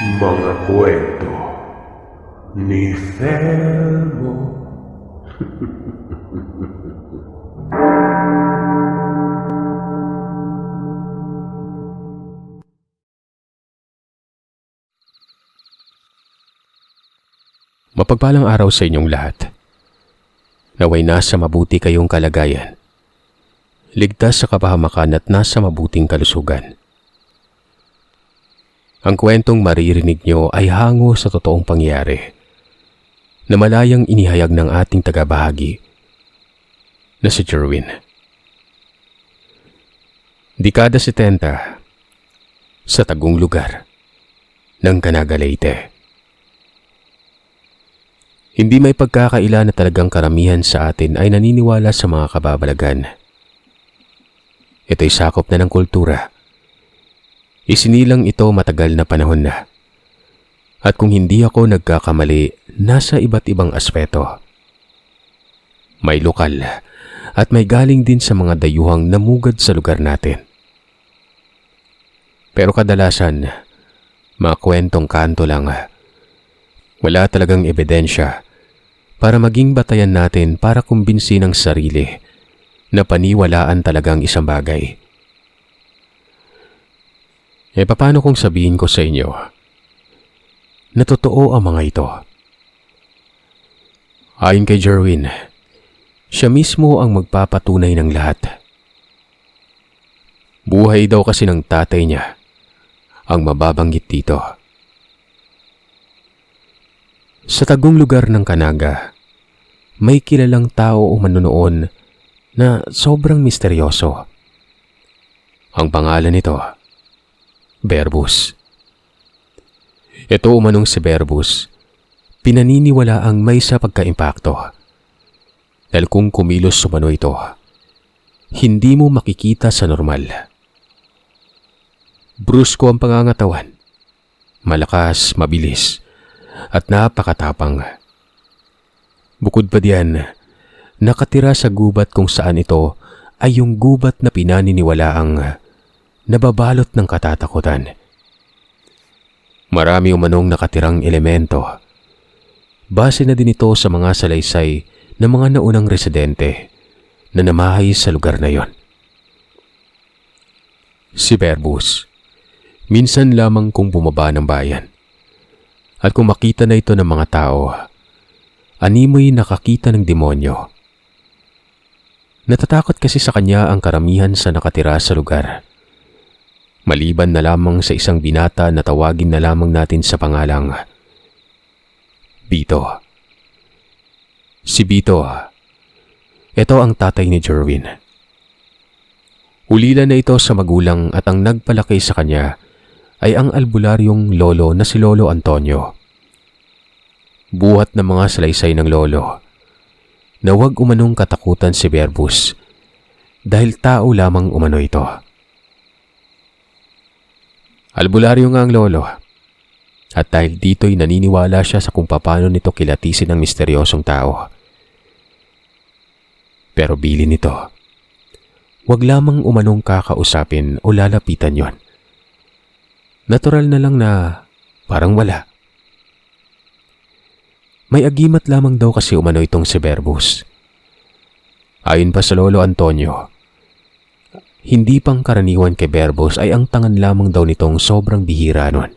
Mga kwento ni Fermo. Mapagpalang araw sa inyong lahat. Naway nasa mabuti kayong kalagayan. Ligtas sa kapahamakan at nasa mabuting kalusugan. Ang kwentong maririnig nyo ay hango sa totoong pangyayari na malayang inihayag ng ating tagabahagi na si Jerwin. Dekada 70 sa tagong lugar ng Canaga, Leyte. Hindi may pagkakaila na talagang karamihan sa atin ay naniniwala sa mga kababalagan. Ito'y sakop na ng kultura. Isinilang ito matagal na panahon na. At kung hindi ako nagkakamali, nasa iba't ibang aspeto. May lokal at may galing din sa mga dayuhang namugad sa lugar natin. Pero kadalasan, mga kwentong kanto lang. Wala talagang ebidensya para maging batayan natin para kumbinsin ang sarili na paniwalaan talagang isang bagay. Paano kung sabihin ko sa inyo na totoo ang mga ito? Ayon kay Jerwin, siya mismo ang magpapatunay ng lahat. Buhay daw kasi ng tatay niya ang mababanggit dito. Sa tagong lugar ng Canaga, may kilalang tao o manunoon na sobrang misteryoso. Ang pangalan nito, Berbus. Ito umanong si Berbus, pinaniniwala ang may sa pagka-impakto. Dahil kung kumilos umano ito, hindi mo makikita sa normal. Brusko ang pangangatawan, malakas, mabilis, at napakatapang. Bukod pa diyan, nakatira sa gubat kung saan ito ay yung gubat na pinaniniwalaang nababalot ng katatakutan. Marami umanong nakatirang elemento. Base na din ito sa mga salaysay ng mga naunang residente na namahay sa lugar na yon. Si Berbus, minsan lamang kung bumaba ng bayan. At kung makita na ito ng mga tao, animoy nakakita ng demonyo. Natatakot kasi sa kanya ang karamihan sa nakatira sa lugar. Maliban na lamang sa isang binata na tawagin na lamang natin sa pangalang Bito. Si Bito, ito ang tatay ni Jerwin. Ulila na ito sa magulang at ang nagpalaki sa kanya ay ang albularyong lolo na si Lolo Antonio. Buhat ng mga salaysay ng lolo na huwag umanong katakutan si Berbus dahil tao lamang umano ito. Albularyo nga ang lolo at dahil dito'y naniniwala siya sa kung paano nito kilatisin ang misteryosong tao. Pero bilin nito, huwag lamang umanong kakausapin o lalapitan yon. Natural na lang na parang wala. May agimat lamang daw kasi umano itong si Berbus. Ayon pa sa Lolo Antonio, hindi pang karaniwan kay Berbus ay ang tangan lamang daw nitong sobrang bihira nun.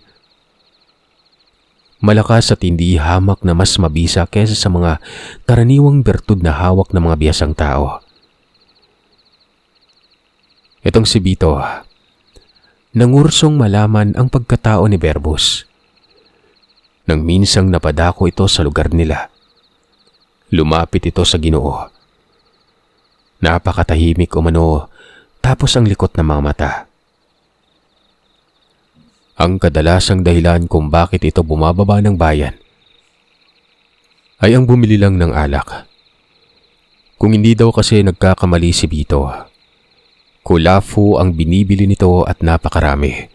Malakas at hindi hamak na mas mabisa kaysa sa mga karaniwang bertud na hawak ng mga biyasang tao. Itong si Bito, nangursong malaman ang pagkatao ni Berbus. Nang minsang napadako ito sa lugar nila, lumapit ito sa Ginoo. Napakatahimik umano tapos ang likot ng mga mata. Ang kadalasang dahilan kung bakit ito bumababa ng bayan ay ang bumili lang ng alak. Kung hindi daw kasi nagkakamali si Bito, kulafu ang binibili nito at napakarami.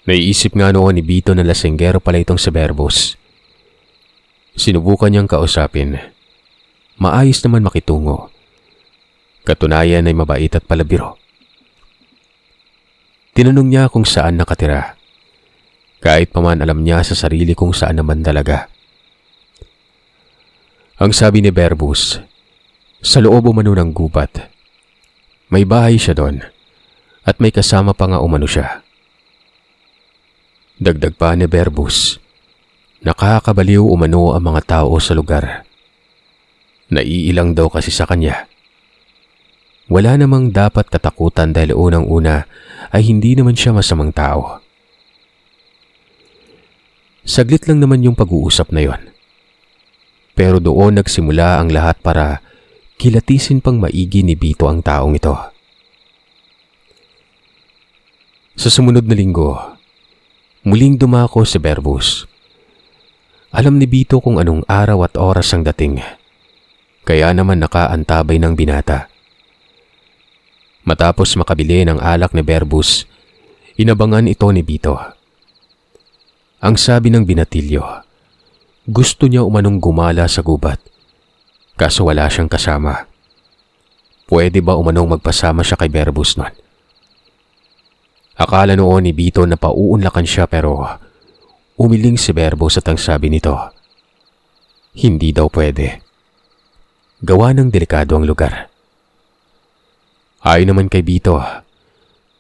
Naiisip nga noon ni Bito na lasenggero pala itong si Berbus. Sinubukan niyang kausapin. Maayos naman makitungo. Katunayan ay mabait at palabiro. Tinanong niya kung saan nakatira. Kahit pa man alam niya sa sarili kung saan naman talaga. Ang sabi ni Berbus, sa loob umano ng gubat. May bahay siya doon at may kasama pa nga umano siya. Dagdag pa ni Berbus, nakakabaliw umano ang mga tao sa lugar. Naiilang daw kasi sa kanya. Wala namang dapat katakutan dahil unang-una ay hindi naman siya masamang tao. Saglit lang naman yung pag-uusap na yon. Pero doon nagsimula ang lahat para kilatisin pang maigi ni Vito ang taong ito. Sa sumunod na linggo, muling dumako si Berbus. Alam ni Vito kung anong araw at oras ang dating, kaya naman nakaantabay ng binata. Matapos makabili ng alak ni Berbus, inabangan ito ni Vito. Ang sabi ng binatilyo, gusto niya umanong gumala sa gubat, kaso wala siyang kasama. Pwede ba umanong magpasama siya kay Berbus nun? Akala noon ni Vito na pauunlakan siya pero umiling si Berbus at ang sabi nito, hindi daw pwede. Gawa ng delikado ang lugar. Ayon naman kay Vito,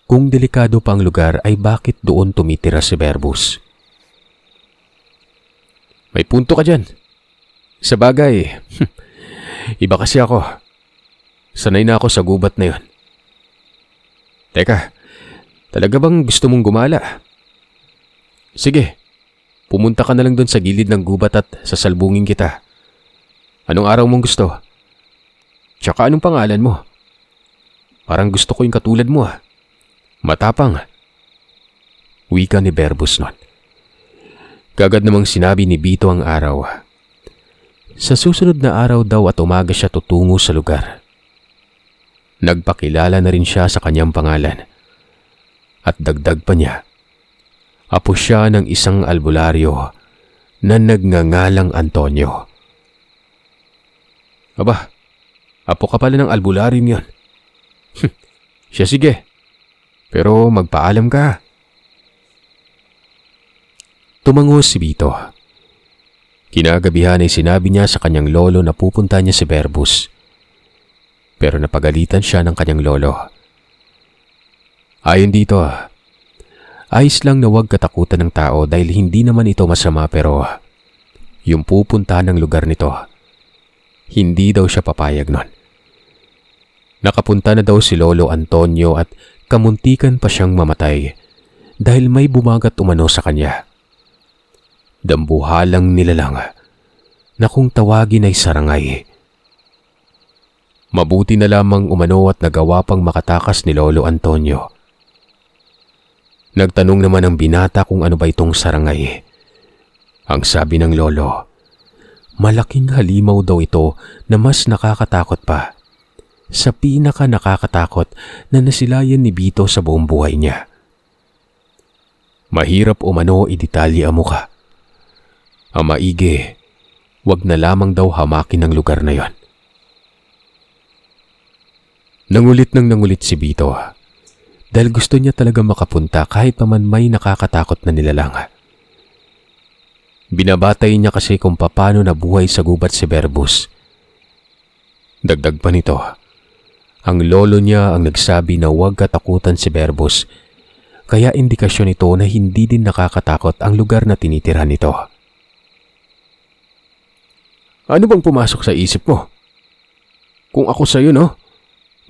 kung delikado pa ang lugar ay bakit doon tumitira si Berbus? May punto ka dyan. Sa bagay, iba kasi ako. Sanay na ako sa gubat na yon. Teka, talaga bang gusto mong gumala? Sige, pumunta ka na lang doon sa gilid ng gubat at sasalbungin kita. Anong araw mong gusto? Tsaka anong pangalan mo? Parang gusto ko yung katulad mo ah. Matapang. Wika ni Berbus nun. Kagad namang sinabi ni Vito ang araw. Sa susunod na araw daw at umaga siya tutungo sa lugar. Nagpakilala na rin siya sa kanyang pangalan. At dagdag pa niya, apo siya ng isang albularyo na nagngangalang Antonio. Aba, apo ka pala ng albularyong yon. Siya sige, pero magpaalam ka. Tumango si Vito. Kinagabihan ay sinabi niya sa kanyang lolo na pupunta niya si Berbus. Pero napagalitan siya ng kanyang lolo. Ayon dito, ayos lang na huwag katakutan ng tao dahil hindi naman ito masama pero yung pupunta ng lugar nito, hindi daw siya papayag nun. Nakapunta na daw si Lolo Antonio at kamuntikan pa siyang mamatay dahil may bumagat umano sa kanya. Dambuhalang nilalang na kung tawagin ay sarangay. Mabuti na lamang umano at nagawa pang makatakas ni Lolo Antonio. Nagtanong naman ang binata kung ano ba itong sarangay. Ang sabi ng lolo, malaking halimaw daw ito na mas nakakatakot pa sa pinaka nakakatakot na nasilayan ni Vito sa buong buhay niya. Mahirap umano idetalye ang muka. Ang maigi, wag na lamang daw hamakin ang lugar na yon. Nangulit si Vito dahil gusto niya talaga makapunta kahit paman may nakakatakot na nilalang. Binabatay niya kasi kung paano nabuhay sa gubat si Berbus. Dagdag pa nito, ang lolo niya ang nagsabi na huwag katakutan si Berbus, kaya indikasyon ito na hindi din nakakatakot ang lugar na tinitira nito. Ano bang pumasok sa isip mo? Kung ako sa'yo, no?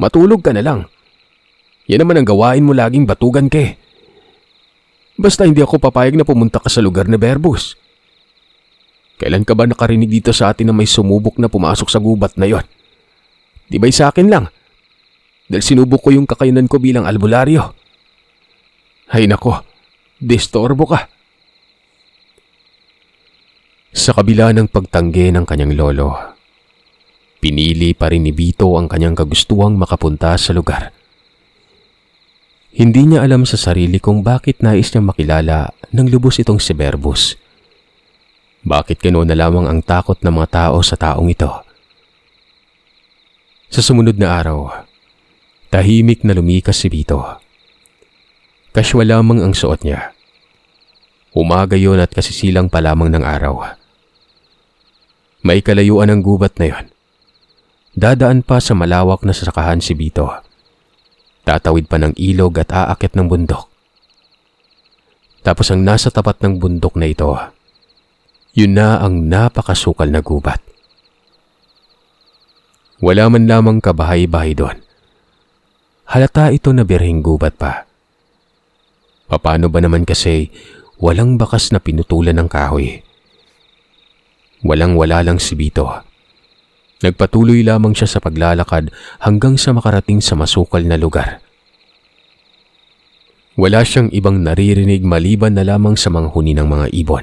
Matulog ka na lang. Yan naman ang gawain mo laging batugan ka eh. Basta hindi ako papayag na pumunta ka sa lugar ni Berbus. Kailan ka ba nakarinig dito sa atin na may sumubok na pumasok sa gubat na yon? Di ba'y sa akin lang? Dahil sinubok ko yung kakayanan ko bilang albularyo. Hay nako, distorbo ka. Sa kabila ng pagtanggi ng kanyang lolo, pinili pa rin ni Vito ang kanyang kagustuhang makapunta sa lugar. Hindi niya alam sa sarili kung bakit nais niyang makilala ng lubos itong si Berbus. Bakit ganoon na lamang ang takot ng mga tao sa taong ito? Sa sumunod na araw, tahimik na lumikas si Vito. Casual lamang ang suot niya. Umaga yon at kasisilang pa lamang ng araw. May kalayuan ang gubat na yon. Dadaan pa sa malawak na sasakahan si Vito. Tatawid pa ng ilog at aakyat ng bundok. Tapos ang nasa tapat ng bundok na ito, yun na ang napakasukal na gubat. Wala man lamang kabahay-bahay doon. Halata ito na birheng gubat pa. Paano ba naman kasi walang bakas na pinutulan ng kahoy? Walang-wala lang si Vito. Nagpatuloy lamang siya sa paglalakad hanggang sa makarating sa masukal na lugar. Wala siyang ibang naririnig maliban na lamang sa mga huni ng mga ibon.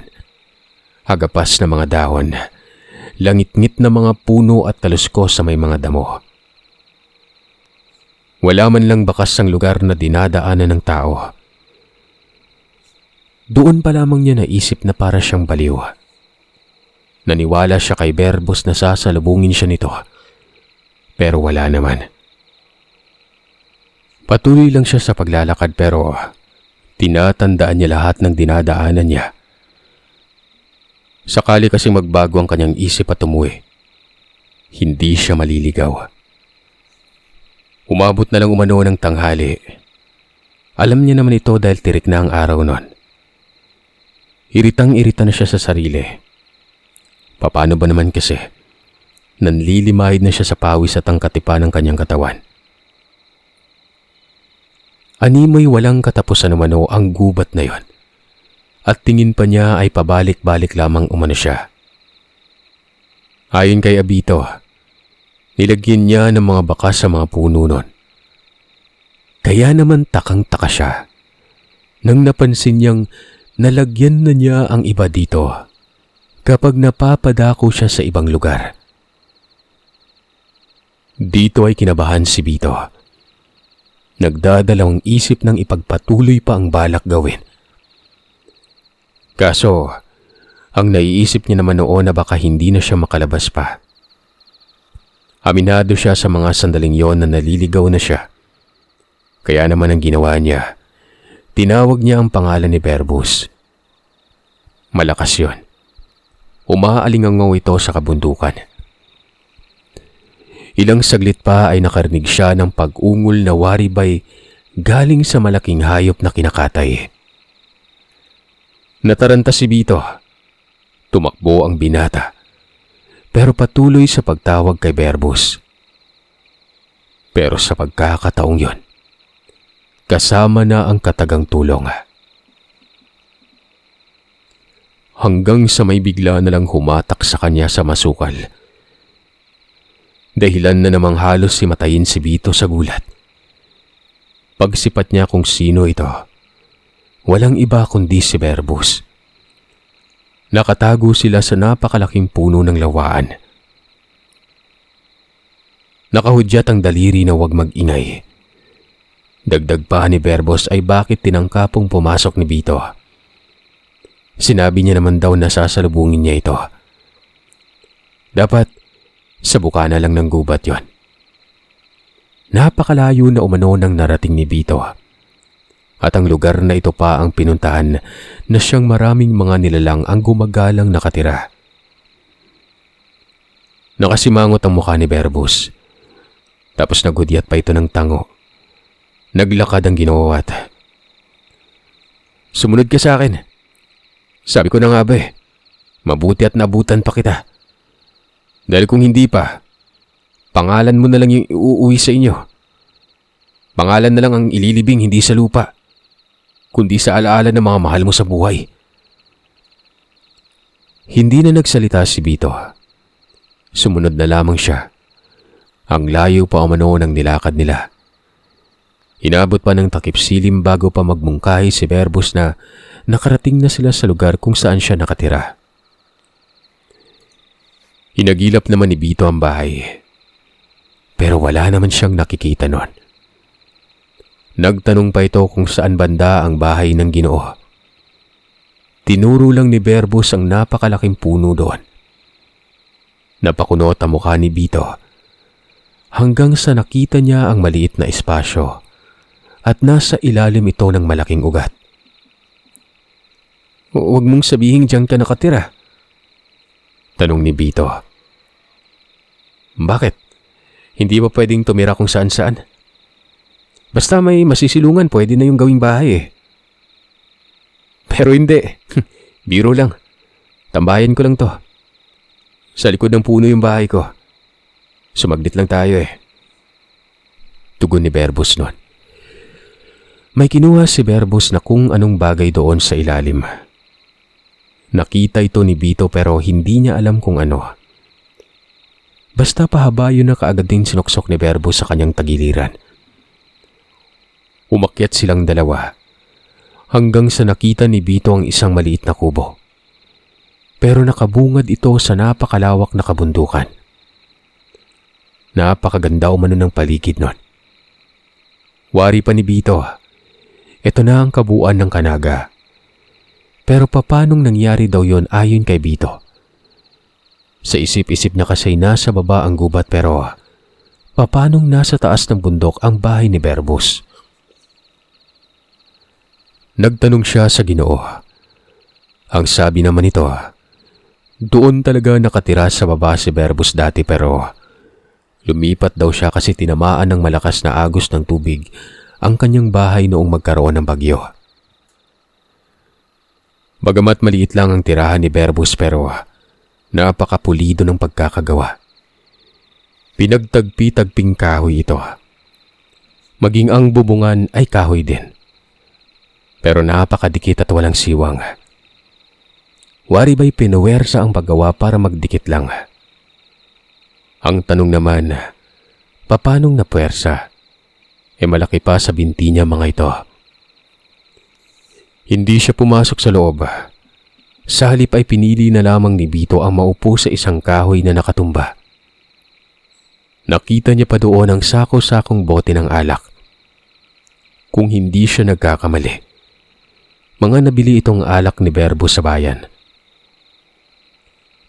Hagapas na mga dahon, langit-ngit na mga puno at taluskos sa may mga damo. Wala man lang bakas ang lugar na dinadaanan ng tao. Doon pa lamang niya naisip na para siyang baliw. Naniwala siya kay Verbos na sasalubungin siya nito. Pero wala naman. Patuloy lang siya sa paglalakad pero tinatandaan niya lahat ng dinadaanan niya. Sakali kasing magbago ang kanyang isip at umuwi, hindi siya maliligaw. Umabot na lang umano ng tanghali. Alam niya naman ito dahil tirik na ang araw nun. Iritang-irita na siya sa sarili. Paano ba naman kasi? Nanlilimahid na siya sa pawis at ang katipa ng kanyang katawan. Animoy walang katapusan umano ang gubat na yon. At tingin pa niya ay pabalik-balik lamang umano siya. Ayon kay Abito, nilagyan niya ng mga bakas sa mga puno nun. Kaya naman takang-taka siya nang napansin niyang nalagyan na niya ang iba dito kapag napapadako siya sa ibang lugar. Dito ay kinabahan si Vito. Nagdadalawang isip ng ipagpatuloy pa ang balak gawin. Kaso, ang naiisip niya naman noon na baka hindi na siya makalabas pa. Aminado siya sa mga sandaling yon na naliligaw na siya. Kaya naman ang ginawa niya, tinawag niya ang pangalan ni Verbos. Malakas yon. Umaalingangaw ito sa kabundukan. Ilang saglit pa ay nakarinig siya ng pag-ungol na waribay galing sa malaking hayop na kinakatay. Nataranta si Vito. Tumakbo ang binata. Pero patuloy sa pagtawag kay Verbos. Pero sa pagkakataong yon, kasama na ang katagang tulong. Hanggang sa may bigla na lang humatak sa kanya sa masukal. Dahilan na namang halos himatayin si Vito sa gulat. Pagsipat niya kung sino ito, walang iba kundi si Verbos. Nakatago sila sa napakalaking puno ng lawaan. Nakahudyat ang daliri na huwag mag-ingay. Dagdag pa ni Verbos ay bakit tinangkapong pumasok ni Vito. Sinabi niya naman daw na sasalubungin niya ito. Dapat sa bukana lang ng gubat yon. Napakalayo na umano ng narating ni Vito. At ang lugar na ito pa ang pinuntahan na siyang maraming mga nilalang ang gumagalang nakatira. Nakasimangot ang mukha ni Verbos. Tapos nagudyat pa ito ng tango. Naglakad ang ginawat. Sumunod ka sa akin. Sabi ko na nga ba mabuti at nabutan pa kita. Dahil kung hindi pa, pangalan mo na lang yung iuuwi sa inyo. Pangalan na lang ang ililibing hindi sa lupa, kundi sa alaala ng mga mahal mo sa buhay. Hindi na nagsalita si Vito. Sumunod na lamang siya. Ang layo pa umano ng nilakad nila. Inabot pa ng takip silim bago pa magmungkahi si Verbos na nakarating na sila sa lugar kung saan siya nakatira. Hinagilap naman ni Vito ang bahay. Pero wala naman siyang nakikita noon. Nagtanong pa ito kung saan banda ang bahay ng Ginoo. Tinuro lang ni Verbos ang napakalaking puno doon. Napakunot ang mukha ni Vito hanggang sa nakita niya ang maliit na espasyo at nasa ilalim ito ng malaking ugat. Huwag mong sabihin diyan ka nakatira. Tanong ni Vito. Bakit? Hindi ba pwedeng tumira kung saan-saan? Basta may masisilungan, pwede na yung gawing bahay eh. Pero hindi. Biro lang. Tambayan ko lang to. Sa likod ng puno yung bahay ko. Sumaglit lang tayo eh. Tugon ni Berbus noon. May kinuha si Berbus na kung anong bagay doon sa ilalim. Nakita ito ni Vito pero hindi niya alam kung ano. Basta pahaba yun na kaagad din sinuksok ni Berbus sa kanyang tagiliran. Umakyat silang dalawa hanggang sa nakita ni Vito ang isang maliit na kubo. Pero nakabungad ito sa napakalawak na kabundukan. Napakaganda umano ng paligid nun. Wari pa ni Vito, ito na ang kabuuan ng Kanaga. Pero papanong nangyari daw yon ayon kay Vito? Sa isip-isip niya kasi nasa baba ang gubat pero papanong nasa taas ng bundok ang bahay ni Berbus? Nagtanong siya sa Ginoo. Ang sabi naman nito, doon talaga nakatira sa baba si Berbus dati pero lumipat daw siya kasi tinamaan ng malakas na agos ng tubig ang kanyang bahay noong magkaroon ng bagyo. Bagamat maliit lang ang tirahan ni Berbus pero napakapulido ng pagkakagawa. Pinagtagpi-tagping kahoy ito. Maging ang bubungan ay kahoy din. Pero napakadikit at walang siwang. Wari ba'y pinuwersa ang paggawa para magdikit lang? Ang tanong naman, papanong napuwersa? Malaki pa sa binti niya mga ito. Hindi siya pumasok sa loob. Sa halip ay pinili na lamang ni Vito ang maupo sa isang kahoy na nakatumba. Nakita niya pa doon ang sako-sakong bote ng alak. Kung hindi siya nagkakamali, mga nabili itong alak ni Berbus sa bayan.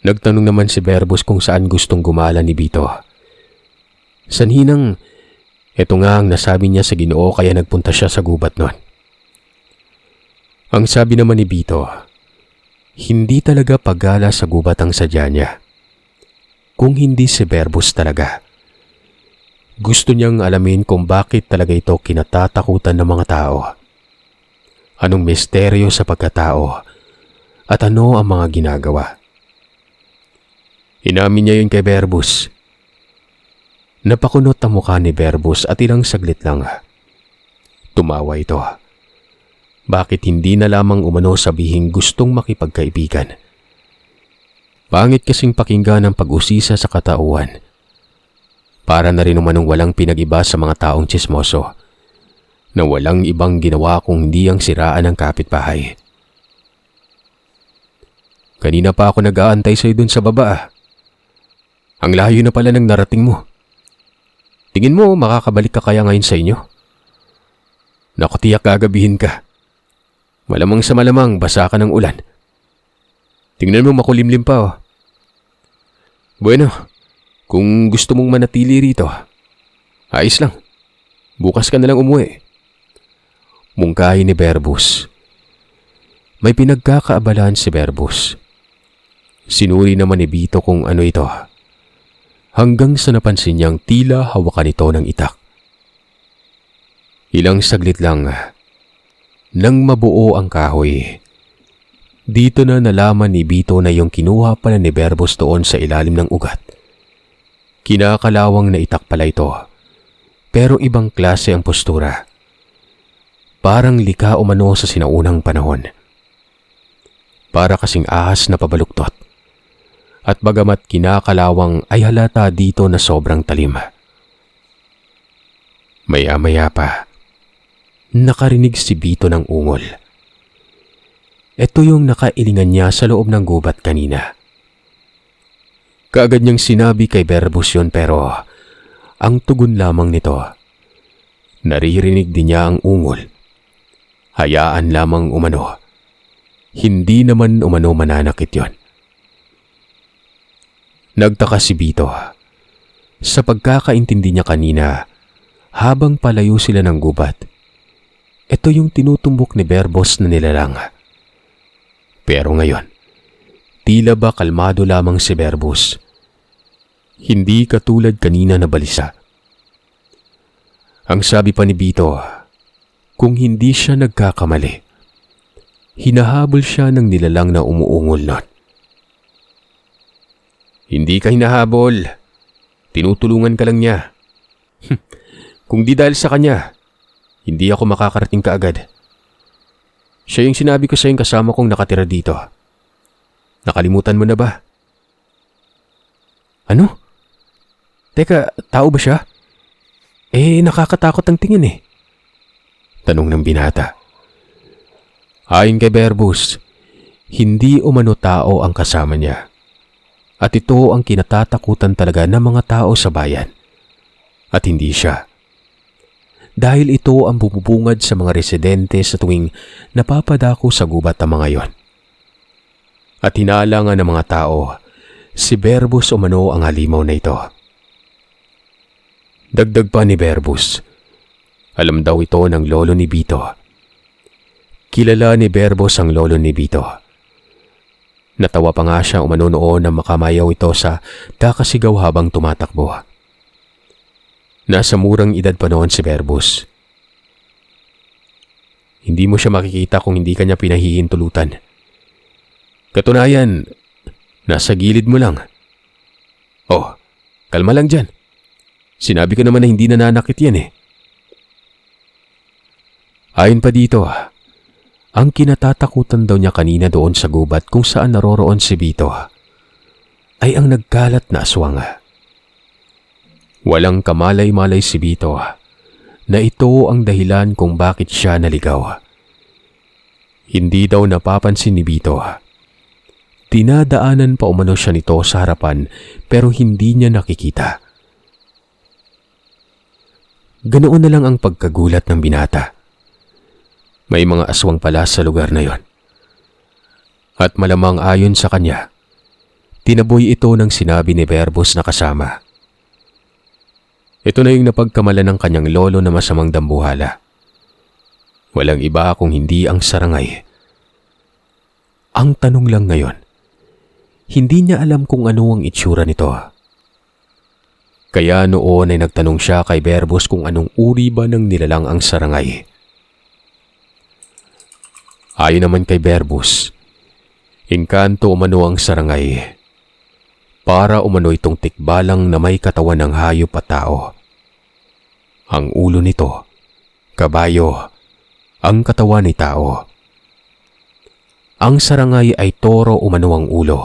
Nagtanong naman si Berbus kung saan gustong gumala ni Vito. Sanhinang, ito nga ang nasabi niya sa Ginoo kaya nagpunta siya sa gubat nun. Ang sabi naman ni Vito, hindi talaga paggala sa gubat ang sadya niya. Kung hindi si Berbus talaga. Gusto niyang alamin kung bakit talaga ito kinatatakutan ng mga tao. Anong misteryo sa pagkatao at ano ang mga ginagawa. Inamin niya yun kay Berbus. Napakunot ang mukha ni Berbus at ilang saglit lang. Tumawa ito. Bakit hindi na lamang umano sabihing gustong makipagkaibigan? Pangit kasing pakinggan ang pag-usisa sa katauhan. Para na rin umanong walang pinag-iba sa mga taong tsismoso na walang ibang ginawa kung hindi ang siraan ng kapitbahay. Kanina pa ako nag-aantay sa'yo dun sa baba. Ang layo na pala ng narating mo. Tingin mo makakabalik ka kaya ngayon sa inyo? Naku, tiyak gagabihin ka. Malamang sa malamang basa ka ng ulan. Tingnan mo makulimlim pa oh. Bueno, kung gusto mong manatili rito, ayos lang. Bukas ka na lang umuwi. Mungkahi ni Berbus. May pinagkakaabalan si Berbus. Sinuri naman ni Vito kung ano ito. Hanggang sa napansin niyang tila hawakan ito ng itak. Ilang saglit lang, nang mabuo ang kahoy, dito na nalaman ni Vito na yung kinuha pala ni Berbus doon sa ilalim ng ugat. Kinakalawang na itak pala ito, pero ibang klase ang postura. Parang lika umano sa sinaunang panahon. Para kasing ahas na pabaluktot. At bagamat kinakalawang ay halata dito na sobrang talim. Maya-maya pa, nakarinig si Vito ng ungol. Ito yung nakailingan niya sa loob ng gubat kanina. Kaagad niyang sinabi kay Berbus yun pero ang tugon lamang nito. Naririnig din niya ang ungol. Hayaan lamang umano. Hindi naman umano mananakit yon. Nagtaka si Vito. Sa pagkakaintindi niya kanina, habang palayo sila ng gubat, ito yung tinutumbok ni Berbus na nilalang. Pero ngayon, tila ba kalmado lamang si Verbus. Hindi katulad kanina na balisa. Ang sabi pa ni Vito, kung hindi siya nagkakamali, hinahabol siya ng nilalang na umuungol nun. Hindi ka hinahabol. Tinutulungan ka lang niya. Kung di dahil sa kanya, hindi ako makakarating kaagad. Siya yung sinabi ko sa yung kasama kong nakatira dito. Nakalimutan mo na ba? Ano? Teka, tao ba siya? Nakakatakot ang tingin eh. Tanong ng binata. Ayon kay Verbus, hindi umano tao ang kasama niya. At ito ang kinatatakutan talaga ng mga tao sa bayan. At hindi siya. Dahil ito ang bumubungad sa mga residente sa tuwing napapadako sa gubat ang mga yon. At hinalangan ng mga tao, si Verbus umano ang halimaw na ito. Dagdag pa ni Verbus, alam daw ito ng lolo ni Vito. Kilala ni Verbus ang lolo ni Vito. Natawa pa nga siya umano noon na makamayaw ito sa kakasigaw habang tumatakbo. Nasa murang edad pa noon si Verbus. Hindi mo siya makikita kung hindi kanya pinahihintulutan. Katunayan, nasa gilid mo lang. Oh, kalma lang dyan. Sinabi ko naman na hindi nananakit yan eh. Ayon pa dito, ang kinatatakutan daw niya kanina doon sa gubat kung saan naroroon si Vito ay ang nagkalat na aswang. Walang kamalay-malay si Vito na ito ang dahilan kung bakit siya naligaw. Hindi daw napapansin ni Vito. Dinadaanan pa umano siya nito sa harapan pero hindi niya nakikita. Ganoon na lang ang pagkagulat ng binata. May mga aswang pala sa lugar na yon. At malamang ayon sa kanya, tinaboy ito ng sinabi ni Verbus na kasama. Ito na yung napagkamala ng kanyang lolo na masamang dambuhala. Walang iba kung hindi ang sarangay. Ang tanong lang ngayon, hindi niya alam kung ano ang itsura nito. Kaya noon ay nagtanong siya kay Verbus kung anong uri ba ng nilalang ang sarangay. Ayon naman kay Verbus, engkanto umano ang sarangay. Para umano itong tikbalang na may katawan ng hayop at tao. Ang ulo nito, kabayo, ang katawan ni tao. Ang sarangay ay toro umano ang ulo.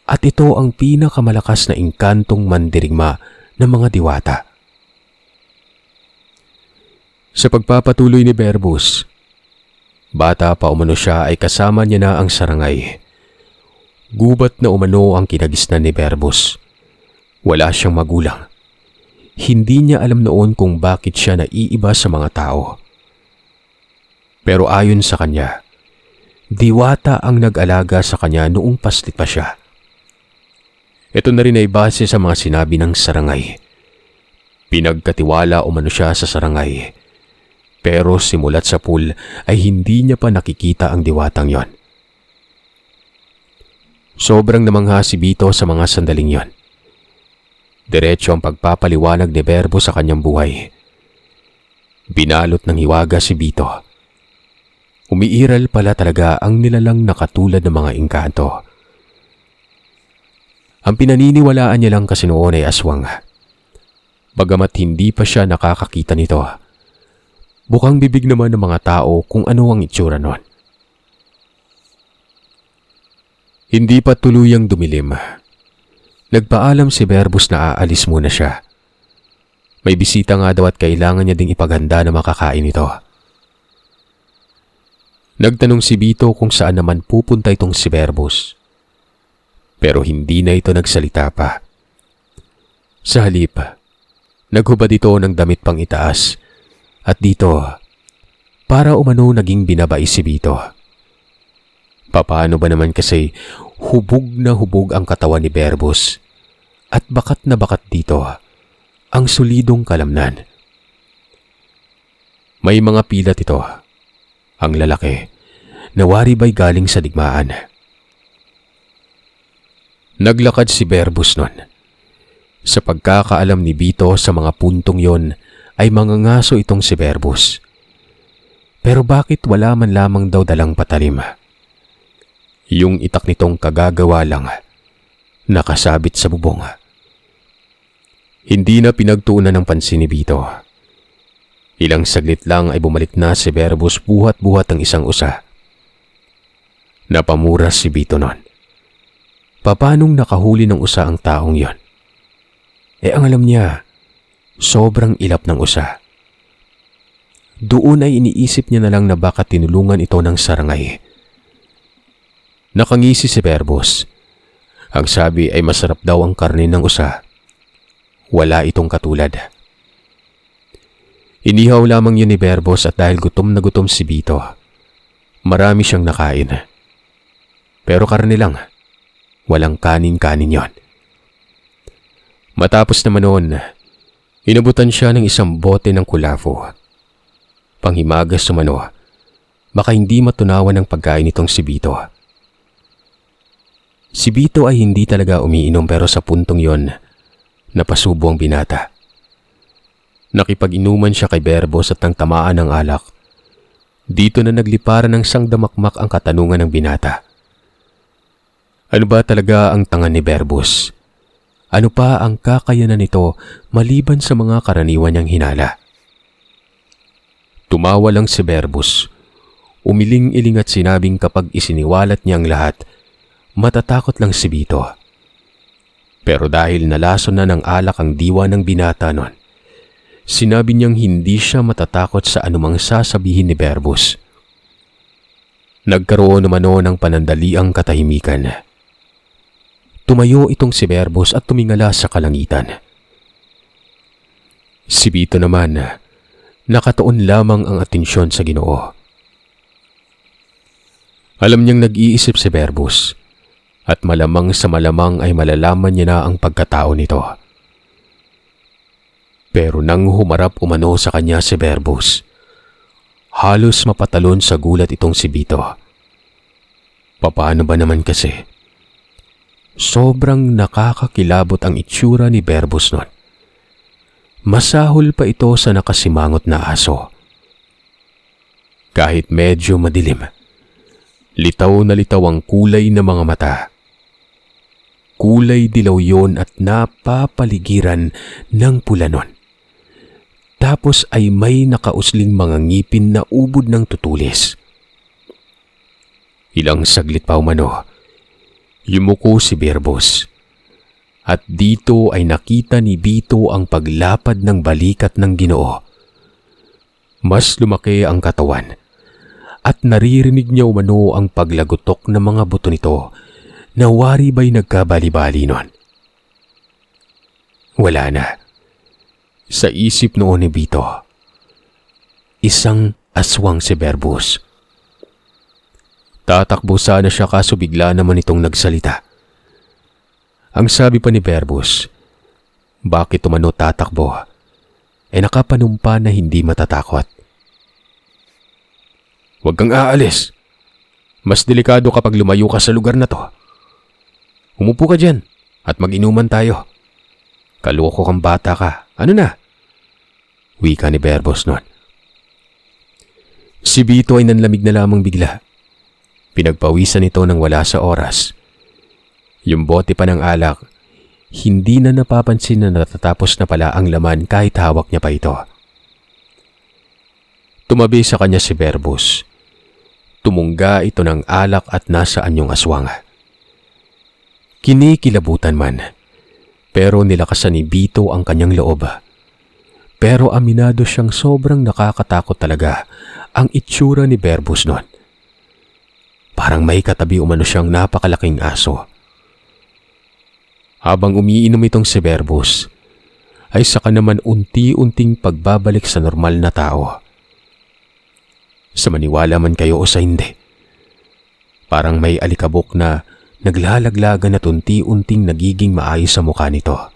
At ito ang pinakamalakas na engkantong mandirigma ng mga diwata. Sa pagpapatuloy ni Verbus, bata pa umano siya ay kasama niya na ang sarangay. Gubat na umano ang kinagisnan ni Verbus. Wala siyang magulang. Hindi niya alam noon kung bakit siya naiiba sa mga tao. Pero ayon sa kanya, diwata ang nag-alaga sa kanya noong paslit pa siya. Ito na rin ay base sa mga sinabi ng sarangay. Pinagkatiwala umano siya sa sarangay. Pero simulat sa pool ay hindi niya pa nakikita ang diwatang yon. Sobrang namangha si Vito sa mga sandaling yon. Diretso ang pagpapaliwanag ni Verbus sa kanyang buhay. Binalot ng hiwaga si Vito. Umiiral pala talaga ang nilalang na katulad ng mga engkanto. Ang pinaniniwalaan niya lang kasi noon ay aswang. Bagamat hindi pa siya nakakakita nito, bukang bibig naman ng mga tao kung ano ang itsura noon. Hindi pa tuluyang dumilim. Nagpaalam si Verbus na aalis muna siya. May bisita nga daw at kailangan niya ding ipaganda na makakain ito. Nagtanong si Vito kung saan naman pupunta itong si Verbus. Pero hindi na ito nagsalita pa. Sa halip, naghubad ito ng damit pang itaas at dito, para umano naging binabai si Vito. Papaano ba naman kasi hubog na hubog ang katawan ni Verbus at bakat na bakat dito ang solidong kalamnan. May mga pilat ito, ang lalaki, nawari ba'y galing sa digmaan. Naglakad si Berbus nun. Sa pagkakaalam ni Vito sa mga puntong yon ay mangangaso itong si Berbus. Pero bakit wala man lamang daw dalang patalim? Yung itak nitong kagagawa lang, nakasabit sa bubong. Hindi na pinagtuunan ng pansin ni Vito. Ilang saglit lang ay bumalik na si Berbus buhat-buhat ang isang usa. Napamuras si Vito nun. Papanong nakahuli ng usa ang taong yon? Ang alam niya, sobrang ilap ng usa. Doon ay iniisip niya na lang na baka tinulungan ito ng sarangay. Nakangisi si Berbus. Ang sabi ay masarap daw ang karne ng usa. Wala itong katulad. Inihaw lamang yun ni Berbus at dahil gutom na gutom si Vito, marami siyang nakain. Pero karne lang, walang kanin-kanin yon. Matapos naman noon, inabutan siya ng isang bote ng kulafo. Panghimagas sumano, baka hindi matunawan ng pagkain nitong si Vito. Si Vito ay hindi talaga umiinom pero sa puntong yon, napasubo ang binata. Nakipag-inuman siya kay Berbus at nang tamaan ng alak. Dito na nagliparan ng sangdamakmak ang katanungan ng binata. Ano ba talaga ang tanga ni Berbus? Ano pa ang kakayanan nito maliban sa mga karaniwan niyang hinala? Tumawa lang si Berbus. Umiling-iling at sinabing kapag isiniwalat niya ang lahat, matatakot lang si Vito. Pero dahil nalason na ng alak ang diwa ng binata nun, sinabi niyang hindi siya matatakot sa anumang sasabihin ni Berbus. Nagkaroon naman noon ng panandaliang katahimikan. Tumayo itong si Berbus at tumingala sa kalangitan. Si Vito naman, nakatuon lamang ang atensyon sa Ginoo. Alam niyang nag-iisip si Berbus at malamang sa malamang ay malalaman niya na ang pagkatao nito. Pero nang humarap umano sa kanya si Berbus, halos mapatalon sa gulat itong si Vito. Papaano ba naman kasi? Sobrang nakakakilabot ang itsura ni Berbus nun. Masahol pa ito sa nakasimangot na aso. Kahit medyo madilim, litaw na litaw ang kulay ng mga mata. Kulay dilaw yon at napapaligiran ng pula nun. Tapos ay may nakausling mga ngipin na ubod ng tutulis. Ilang saglit pa umano, yumuko si Berbus. At dito ay nakita ni Vito ang paglapad ng balikat ng Ginoo. Mas lumaki ang katawan at naririnig niya umano ang paglagutok ng mga buto nito na wari ba'y nagkabali-bali nun. Wala na. Sa isip noon ni Vito, isang aswang si Berbus. Tatakbo sana siya kaso bigla naman itong nagsalita. Ang sabi pa ni Berbus, bakit umano tatakbo? Nakapanumpa na hindi matatakot. Huwag kang aalis. Mas delikado kapag lumayo ka sa lugar na to. Umupo ka dyan at mag-inuman tayo. Kaloko kang bata ka. Ano na? Wika ni Berbus nun. Si Vito ay nanlamig na lamang bigla. Pinagpawisan ito nang wala sa oras. Yung bote pa ng alak, hindi na napapansin na natatapos na pala ang laman kahit hawak niya pa ito. Tumabi sa kanya si Berbus. Tumungga ito ng alak at nasaan yung aswang. Kinikilabutan man, pero nilakasan ni Vito ang kanyang loob. Pero aminado siyang sobrang nakakatakot talaga ang itsura ni Berbus nun. Parang may katabi umano siyang napakalaking aso. Habang umiinom itong si Berbus, ay saka naman unti-unting pagbabalik sa normal na tao. Sa maniwala man kayo o sa hindi, parang may alikabok na naglalaglagan at unti-unting nagiging maayos sa mukha nito.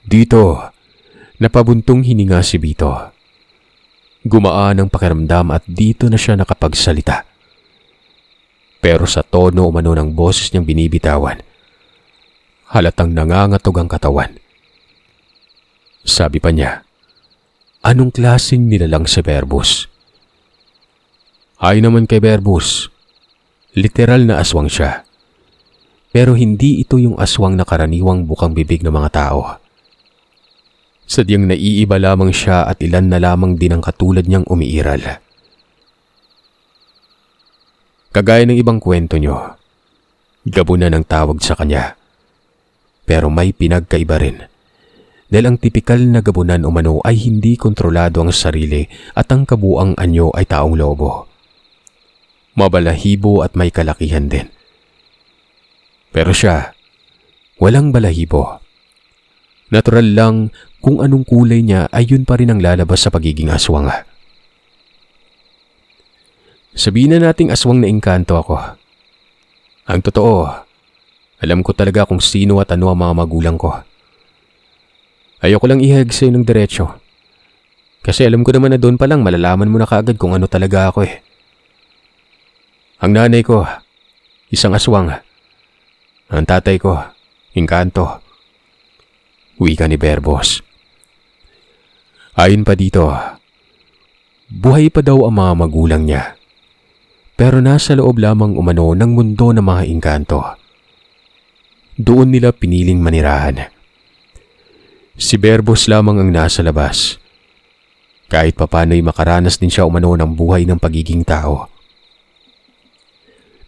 Dito, napabuntong hininga si Vito. Gumaan ang pakiramdam at dito na siya nakapagsalita. Pero sa tono umano ng boses niyang binibitawan, halatang nangangatog ang katawan. Sabi pa niya, anong klaseng nilalang si Berbus? Ay naman kay Berbus, literal na aswang siya. Pero hindi ito yung aswang na karaniwang bukang bibig ng mga tao. Sadyang naiiba lamang siya at ilan na lamang din ang katulad niyang umiiral. Kagaya ng ibang kwento niyo, gabunan ang tawag sa kanya. Pero may pinagkaiba rin. Dahil ang tipikal na gabunan umano ay hindi kontrolado ang sarili at ang kabuang anyo ay taong lobo. Mabalahibo at may kalakihan din. Pero siya, walang balahibo. Natural lang kung anong kulay niya ay yun pa rin ang lalabas sa pagiging aswang. Sabihin na nating aswang na engkanto ako. Ang totoo, alam ko talaga kung sino at ano ang mga magulang ko. Ayoko lang ihag sa'yo ng diretsyo. Kasi alam ko naman na doon pa lang malalaman mo na kaagad kung ano talaga ako eh. Ang nanay ko, isang aswang. Ang tatay ko, engkanto. Wika ni Berbos. Ayon pa dito, buhay pa daw ang mga magulang niya. Pero nasa loob lamang umano ng mundo ng mga engkanto. Doon nila piniling manirahan. Si Berbos lamang ang nasa labas. Kahit papano'y makaranas din siya umano ng buhay ng pagiging tao.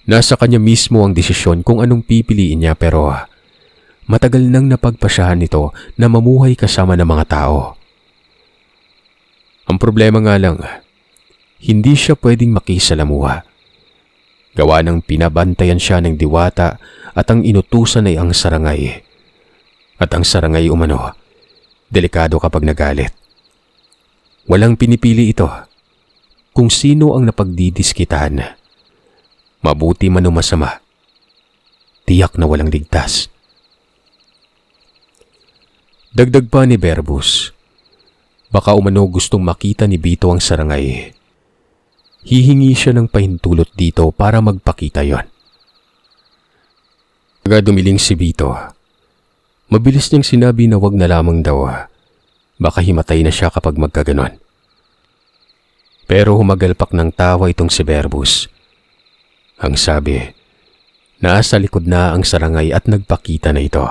Nasa kanya mismo ang desisyon kung anong pipiliin niya pero matagal nang napagpasyahan nito na mamuhay kasama ng mga tao. Ang problema nga lang, hindi siya pwedeng makisalamuha. Gawa ng pinabantayan siya ng diwata at ang inutusan ay ang sarangay. At ang sarangay umano, delikado kapag nagalit. Walang pinipili ito kung sino ang napagdidiskitahan. Mabuti man o masama, tiyak na walang ligtas. Dagdag pa ni Berbus, baka umano gustong makita ni Bito ang sarangay. Hihingi siya ng pahintulot dito para magpakita yon. Agad dumiling si Bito. Mabilis niyang sinabi na wag na lamang daw. Baka himatay na siya kapag magkaganon. Pero humagalpak ng tawa itong si Berbus. Ang sabi, nasa likod na ang sarangay at nagpakita na ito.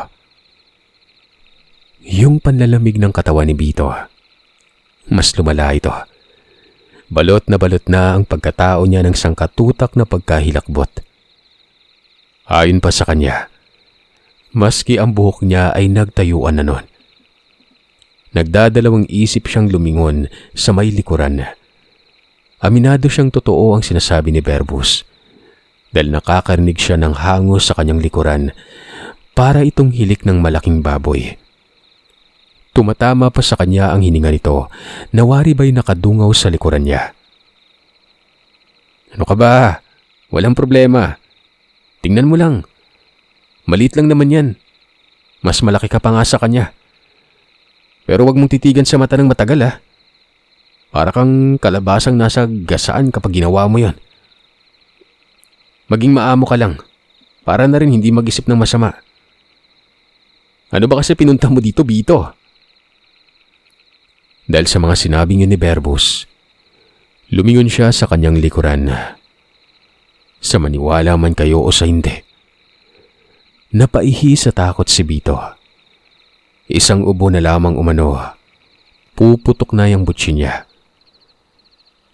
Yung panlalamig ng katawan ni Bito, mas lumala ito. Balot na ang pagkatao niya ng sangkatutak na pagkahilakbot. Ayon pa sa kanya, maski ang buhok niya ay nagtayuan na nun. Nagdadalawang isip siyang lumingon sa may likuran. Aminado siyang totoo ang sinasabi ni Berbus dahil nakakarinig siya ng hangos sa kanyang likuran para itong hilik ng malaking baboy. Tumatama pa sa kanya ang hininga nito na wari ba'y nakadungaw sa likuran niya. Ano ka ba? Walang problema. Tingnan mo lang. Maliit lang naman yan. Mas malaki ka pa nga sa kanya. Pero wag mong titigan sa mata ng matagal ha. Para kang kalabasang nasa gasaan kapag ginawa mo yan. Maging maamo ka lang. Para na rin hindi mag-isip ng masama. Ano ba kasi pinunta mo dito, Bito? Dahil sa mga sinabing yun ni Berbus, lumingon siya sa kanyang likuran. Sa maniwala man kayo o sa hindi. Napaihi sa takot si Bito. Isang ubo na lamang umano, puputok na yung butsi niya.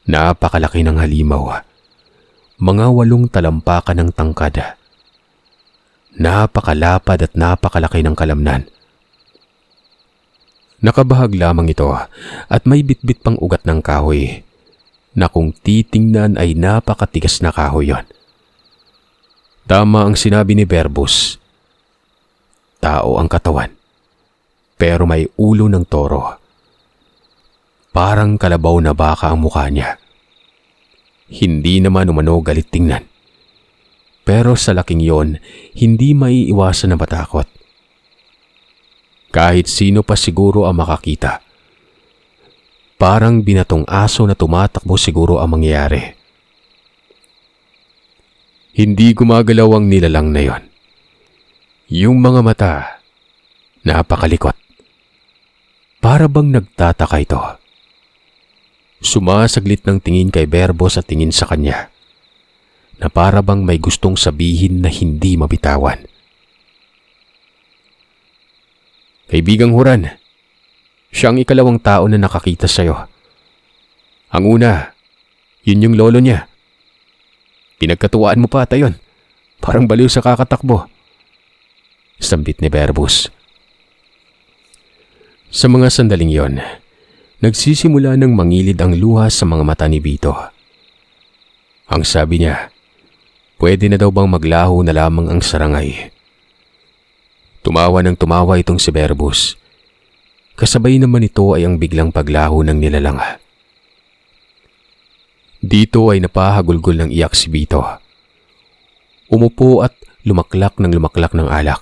Napakalaki ng halimaw. Mga 8 talampakan ng tangkad. Napakalapad at napakalaki ng kalamnan. Nakabahag lamang ito at may bitbit pang ugat ng kahoy na kung titingnan ay napakatigas na kahoy yon. Tama ang sinabi ni Berbus. Tao ang katawan, pero may ulo ng toro. Parang kalabaw na baka ang mukha niya. Hindi naman umano galit tingnan. Pero sa laking yon, hindi maiiwasan na matakot. – Kahit sino pa siguro ang makakita. Parang binatong aso na tumatakbo siguro ang mangyayari. Hindi gumagalaw ang nilalang na yon. Yung mga mata, napakalikot. Para bang nagtataka ito. Sumasaglit ng tingin kay Berbos at tingin sa kanya, na para bang may gustong sabihin na hindi mabitawan. Kaibigang Huran, siya ang ikalawang tao na nakakita sa'yo. Ang una, yun yung lolo niya. Pinagkatuwaan mo pa ata yun. Parang baliw sa kakatakbo. Sambit ni Berbos. Sa mga sandaling yon, nagsisimula ng mangilid ang luha sa mga mata ni Vito. Ang sabi niya, pwede na daw bang maglaho na lamang ang sarangay. Tumawa ng tumawa itong si Berbos. Kasabay naman ito ay ang biglang paglaho ng nilalang. Dito ay napahagulgol ng iyak si Vito. Umupo at lumaklak ng alak.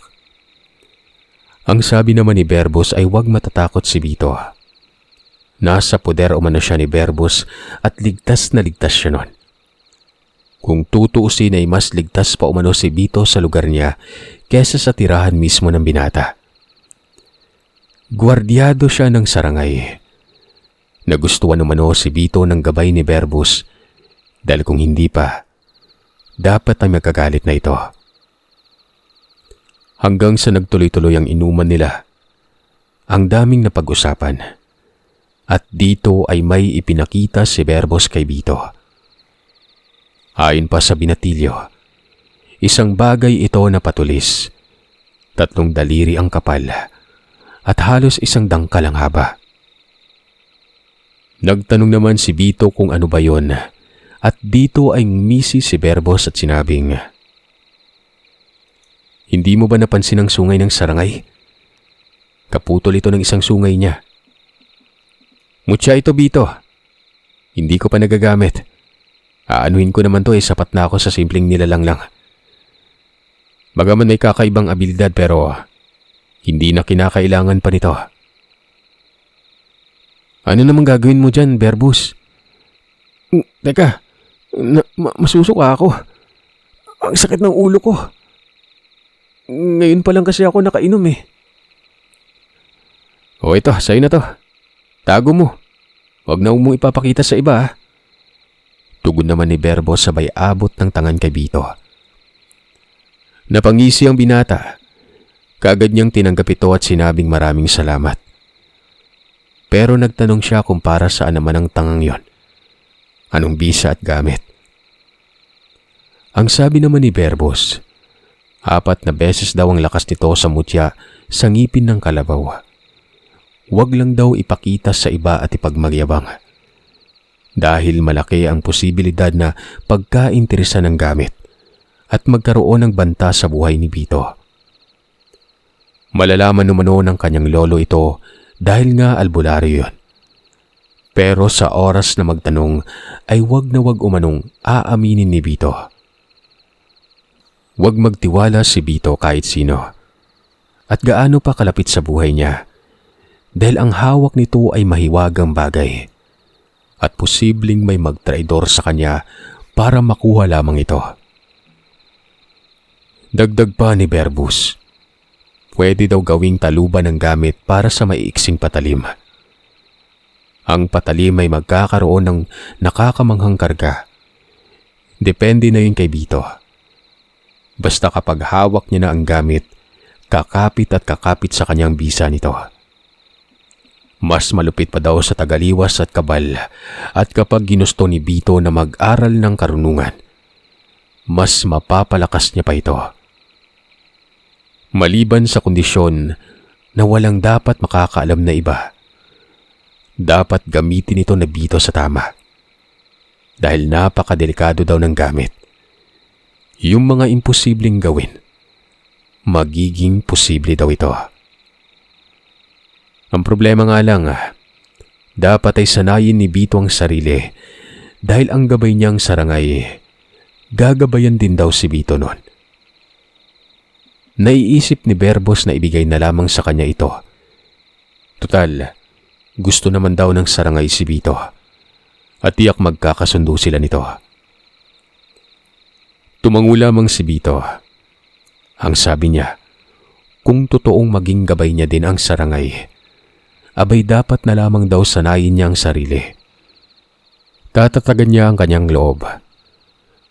Ang sabi naman ni Berbos ay huwag matatakot si Vito. Nasa poder umano siya ni Berbos at ligtas na ligtas siya nun. Kung tutuusin ay mas ligtas pa umano si Vito sa lugar niya kesa sa tirahan mismo ng binata. Gwardyado siya ng sarangay. Nagustuhan umano si Vito ng gabay ni Berbos dahil kung hindi pa, dapat ay magkagalit na ito. Hanggang sa nagtuloy-tuloy ang inuman nila, ang daming napag-usapan. At dito ay may ipinakita si Berbos kay Vito. Ayon pa sa binatilyo, isang bagay ito na patulis. 3 daliri ang kapal at halos 1 dangkal ang haba. Nagtanong naman si Vito kung ano ba yon at dito ay ngumisi si Berbos at sinabing, hindi mo ba napansin ang sungay ng sarangay? Kaputol ito ng isang sungay niya. Mutya ito, Vito. Hindi ko pa nagagamit. Aanuhin ko naman to sapat na ako sa simpleng nilalang lang. Bagaman may kakaibang abilidad pero hindi na kinakailangan pa nito. Ano namang gagawin mo dyan, Berbos? Teka, masusuka ako. Ang sakit ng ulo ko. Ngayon pa lang kasi ako nakainom O ito, sa'yo na to. Tago mo. Huwag na mong ipapakita sa iba. Tugon naman ni Berbos sabay abot ng tangan kay Vito. Napangisi ang binata. Kaagad niyang tinanggap ito at sinabing maraming salamat. Pero nagtanong siya kung para saan naman ang tangang yon. Anong bisa at gamit? Ang sabi naman ni Berbos, 4 na beses daw ang lakas nito sa mutya sa ngipin ng kalabaw. Huwag lang daw ipakita sa iba at ipagmagyabang. Dahil malaki ang posibilidad na pagkainteresan ng gamit at magkaroon ng banta sa buhay ni Vito. Malalaman umano ng kanyang lolo ito dahil nga albularyo yun. Pero sa oras na magtanong ay huwag na huwag umanong aaminin ni Vito. Huwag magtiwala si Vito kahit sino at gaano pa kalapit sa buhay niya dahil ang hawak nito ay mahiwagang bagay at posibleng may magtraidor sa kanya para makuha lamang ito. Dagdag pa ni Berbos, pwede daw gawing taluban ng gamit para sa maiiksing patalim. Ang patalim ay magkakaroon ng nakakamanghang karga. Depende na yun kay Vito. Basta kapag hawak niya na ang gamit, kakapit at kakapit sa kanyang bisa nito. Mas malupit pa daw sa tagaliwas at kabal at kapag ginusto ni Vito na mag-aral ng karunungan, mas mapapalakas niya pa ito. Maliban sa kondisyon na walang dapat makakaalam na iba, dapat gamitin ito na Vito sa tama. Dahil napakadelikado daw ng gamit. Yung mga imposibleng gawin, magiging posible daw ito. Ang problema nga lang, dapat ay sanayin ni Vito ang sarili dahil ang gabay niyang sarangay, gagabayan din daw si Vito noon. Naiisip ni Berbos na ibigay na lamang sa kanya ito. Tutal, Gusto naman daw ng sarangay si Vito at tiyak magkakasundo sila nito. Tumango lamang si Vito. Ang sabi niya, kung totoong maging gabay niya din ang sarangay, abay dapat na lamang daw sanayin niya ang sarili. Tatatagan niya ang kanyang loob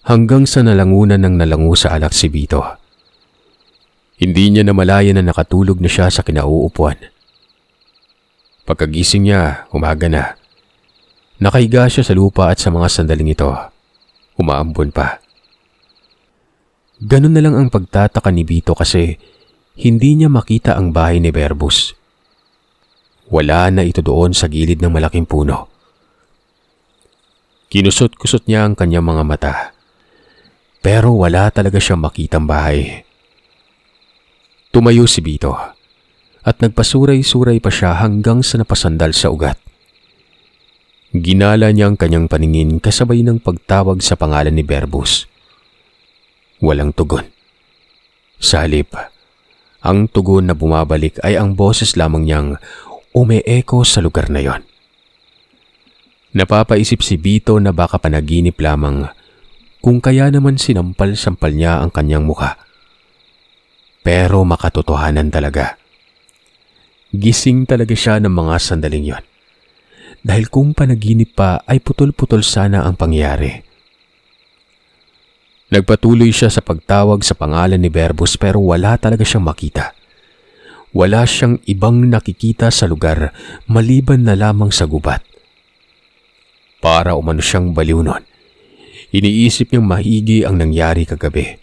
hanggang sa nalangunan ng nalangu sa alak si Vito. Hindi niya namalayan na nakatulog na siya sa kinauupuan. Pagkagising niya, umaga na. Nakahiga siya sa lupa at sa mga sandaling ito, umaambon pa. Ganun na lang ang pagtataka ni Vito kasi hindi niya makita ang bahay ni Verbus. Wala na ito doon sa gilid ng malaking puno. Kinusot-kusot niya ang kanyang mga mata, pero wala talaga siyang makitang bahay. Tumayo si Vito at nagpasuray-suray pa siya hanggang sa napasandal sa ugat. Ginala niya ang kanyang paningin kasabay ng pagtawag sa pangalan ni Verbus. Walang tugon. Sa halip, ang tugon na bumabalik ay ang boses lamang niyang ume-echo sa lugar na yon. Napapaisip si Vito na baka panaginip lamang kung kaya naman sinampal-sampal niya ang kanyang mukha. Pero makatotohanan talaga. Gising talaga siya ng mga sandaling yon. Dahil kung panaginip pa ay putol-putol sana ang pangyari. Nagpatuloy siya sa pagtawag sa pangalan ni Verbus pero wala talaga siyang makita. Wala siyang ibang nakikita sa lugar maliban na lamang sa gubat. Para umano siyang baliw nun. Iniisip niyang mahigi ang nangyari kagabi.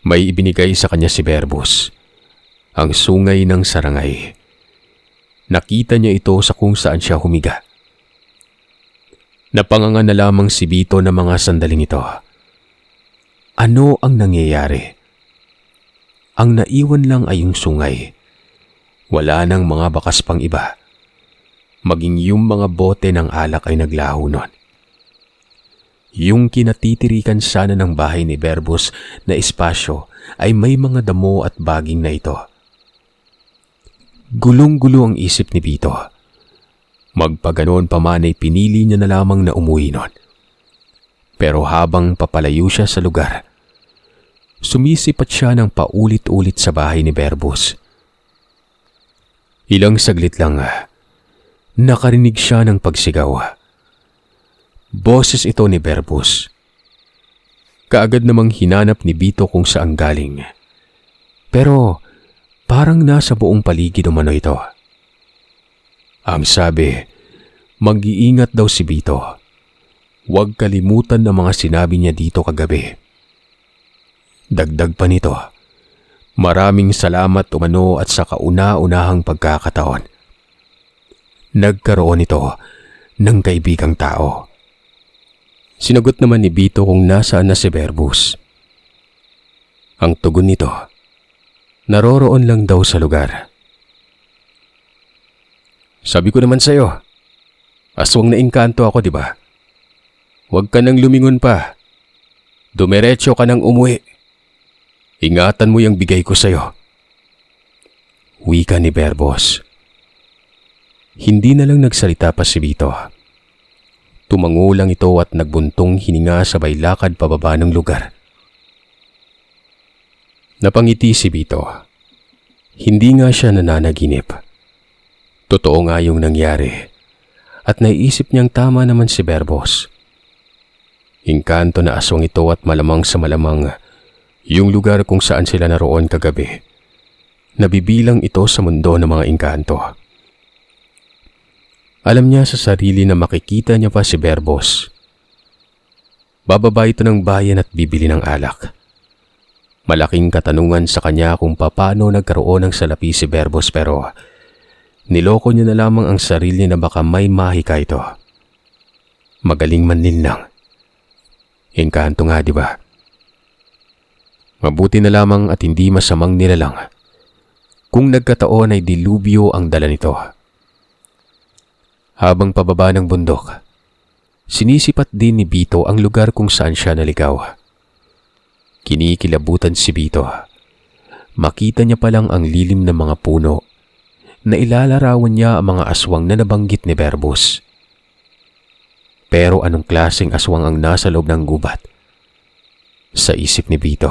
May ibinigay sa kanya si Verbus, ang sungay ng sarangay. Nakita niya ito sa kung saan siya humiga. Napanganga na lamang si Vito ng mga sandaling ito. Ano ang nangyayari? Ang naiwan lang ay yung sungay. Wala nang mga bakas pang iba. Maging yung mga bote ng alak ay naglaho nun. Yung kinatitirikan sana ng bahay ni Verbus na espasyo ay may mga damo at baging na ito. Gulong-gulo ang isip ni Vito. Magpaganoon pa man ay pinili niya na lamang na umuwi nun. Pero habang papalayo siya sa lugar, sumisipat siya ng paulit-ulit sa bahay ni Verbus. Ilang saglit lang, nakarinig siya ng pagsigaw. Boses ito ni Verbus. Kaagad namang hinanap ni Vito kung saan galing. Pero parang nasa buong paligid umano ito. Ang sabi, mag-iingat daw si Vito. Huwag kalimutan ng mga sinabi niya dito kagabi. Dagdag pa nito, maraming salamat umano at sa kauna-unahang pagkakataon. Nagkaroon ito ng kaibigang tao. Sinagot naman ni Vito kung nasaan na si Verbus. Ang tugon nito, naroroon lang daw sa lugar. Sabi ko naman sa'yo, aswang na engkanto ako, di ba? Huwag ka nang lumingon pa. Dumiretso ka nang umuwi. Ingatan mo yung bigay ko sa'yo. Wika ni Verbus. Hindi na lang nagsalita pa si Vito. Tumango lang ito at nagbuntong hininga sabay lakad pababa ng lugar. Napangiti si Vito. Hindi nga siya nananaginip. Totoo nga yung nangyari at naiisip niyang tama naman si Verbus. Engkanto na aswang ito at malamang sa malamang yung lugar kung saan sila naroon kagabi. Nabibilang ito sa mundo ng mga engkanto. Alam niya sa sarili na makikita niya pa si Verbus. Bababa ito ng bayan at bibili ng alak. Malaking katanungan sa kanya kung paano nagkaroon ng salapi si Verbus pero niloko niya na lamang ang sarili na baka may mahika ito. Magaling manlinlang. Engkanto nga, di ba? Mabuti na lamang at hindi masamang nilalang kung nagkataon ay dilubyo ang dala nito. Habang pababa ng bundok, sinisipat din ni Vito ang lugar kung saan siya naligaw. Kinikilabutan si Vito. Makita niya palang ang lilim ng mga puno, na ilalarawan niya ang mga aswang na nabanggit ni Verbus. Pero anong klaseng aswang ang nasa loob ng gubat? Sa isip ni Vito.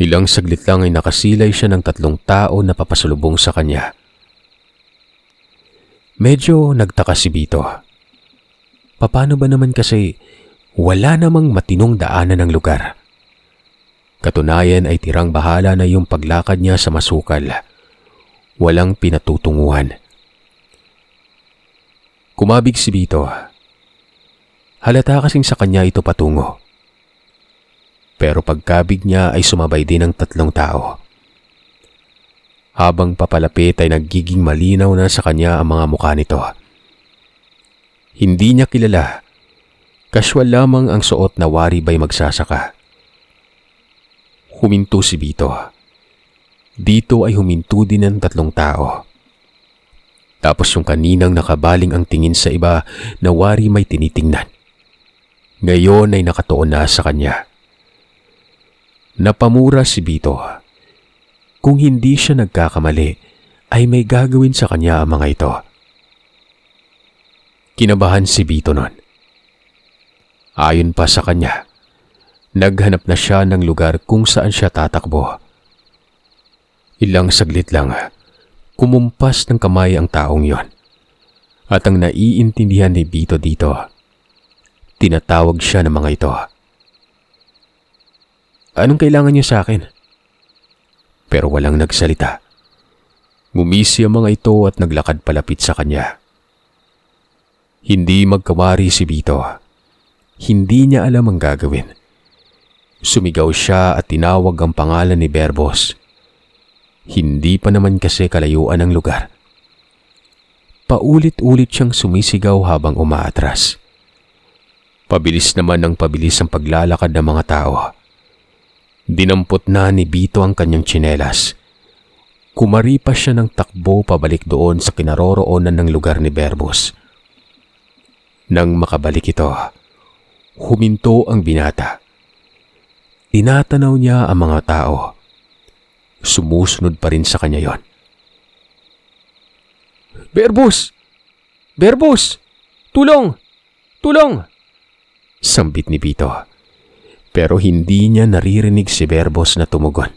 Ilang saglit lang ay nakasilay siya ng 3 tao na papasalubong sa kanya. Medyo nagtaka si Vito. Paano ba naman kasi wala namang matinong daanan ng lugar? Katunayan ay tirang bahala na yung paglakad niya sa masukal. Walang pinatutunguhan. Kumabig si Vito. Halata kasing sa kanya ito patungo. Pero pagkabig niya ay sumabay din ng 3 tao. Habang papalapit ay nagiging malinaw na sa kanya ang mga mukha nito. Hindi niya kilala. Casual lamang ang suot na waribay magsasaka. Huminto si Vito. Dito ay huminto din ng 3 tao. Tapos yung kaninang nakabaling ang tingin sa iba na wari may tinitingnan. Ngayon ay nakatuon na sa kanya. Napamura si Vito. Kung hindi siya nagkakamali, ay may gagawin sa kanya ang mga ito. Kinabahan si Vito nun. Ayon pa sa kanya, naghanap na siya ng lugar kung saan siya tatakbo. Ilang saglit lang, kumumpas ng kamay ang taong yon. At ang naiintindihan ni Vito dito, tinatawag siya ng mga ito. Anong kailangan niyo sa akin? Pero walang nagsalita. Ngumisi ang mga ito at naglakad palapit sa kanya. Hindi magkawari si Vito. Hindi niya alam ang gagawin. Sumigaw siya at tinawag ang pangalan ni Verbus. Hindi pa naman kasi kalayuan ang lugar. Paulit-ulit siyang sumisigaw habang umaatras. Pabilis naman ang pabilis ang paglalakad ng mga tao. Dinampot na ni Vito ang kanyang tsinelas. Kumaripas siya ng takbo pabalik doon sa kinaroroonan ng lugar ni Verbus. Nang makabalik ito, huminto ang binata. Tinatanaw niya ang mga tao. Sumusunod pa rin sa kanya yon. Verbus! Verbus! Tulong! Tulong! Sambit ni Vito. Pero hindi niya naririnig si Verbus na tumugon.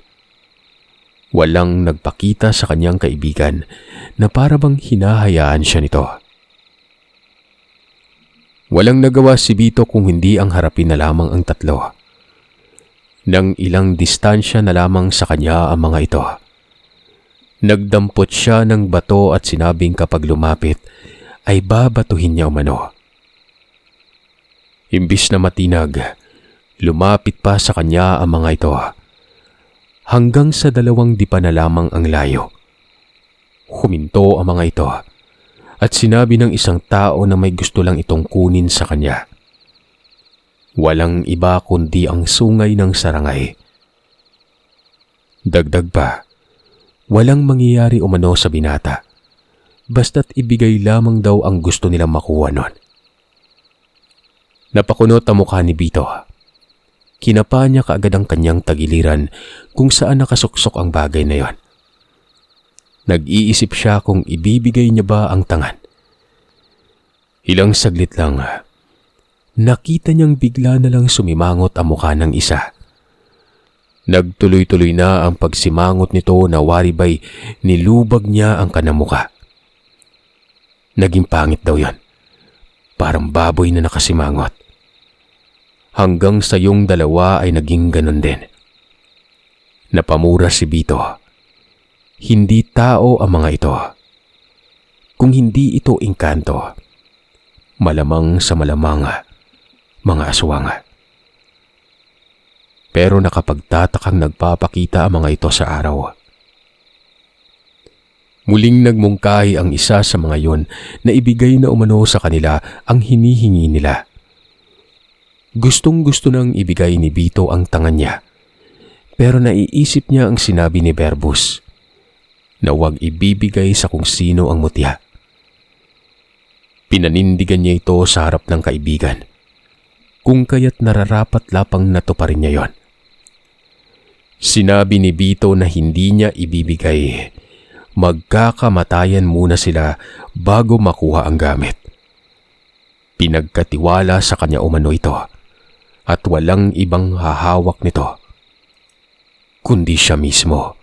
Walang nagpakita sa kanyang kaibigan na para bang hinahayaan siya nito. Walang nagawa si Vito kung hindi ang harapin na lamang ang 3. Nang ilang distansya na lamang sa kanya ang mga ito. Nagdampot siya ng bato at sinabing kapag lumapit ay babatuhin niya umano. Imbis na matinag, lumapit pa sa kanya ang mga ito. Hanggang sa 2 dipa na lamang ang layo. Huminto ang mga ito at sinabi ng isang tao na may gusto lang itong kunin sa kanya. Walang iba kundi ang sungay ng sarangay. Dagdag pa, walang mangyayari umano sa binata. Basta't ibigay lamang daw ang gusto nilang makuha nun. Napakunot ang mukha ni Vito. Kinapa niya kaagad ang kanyang tagiliran kung saan nakasuksok ang bagay na yon. Nag-iisip siya kung ibibigay niya ba ang tangan. Ilang saglit lang, nakita niyang bigla na lang sumimangot ang mukha ng isa. Nagtuloy-tuloy na ang pagsimangot nito na waribay nilubag niya ang kanang mukha. Naging pangit daw yon. Parang baboy na nakasimangot. Hanggang sa yung 2 ay naging ganon din. Napamura si Vito. Hindi tao ang mga ito. Kung hindi ito engkanto, malamang sa malamang mga aswang. Pero nakapagtatakang nagpapakita ang mga ito sa araw. Muling nagmungkahi ang isa sa mga yon na ibigay na umano sa kanila ang hinihingi nila. Gustong-gusto nang ibigay ni Vito ang tangan niya, pero naiisip niya ang sinabi ni Verbus na huwag ibibigay sa kung sino ang mutya. Pinanindigan niya ito sa harap ng kaibigan, kung kaya't nararapat lapang natuparin niya yon. Sinabi ni Vito na hindi niya ibibigay, magkakamatayan muna sila bago makuha ang gamit. Pinagkatiwala sa kanya umano ito at walang ibang hahawak nito kundi siya mismo.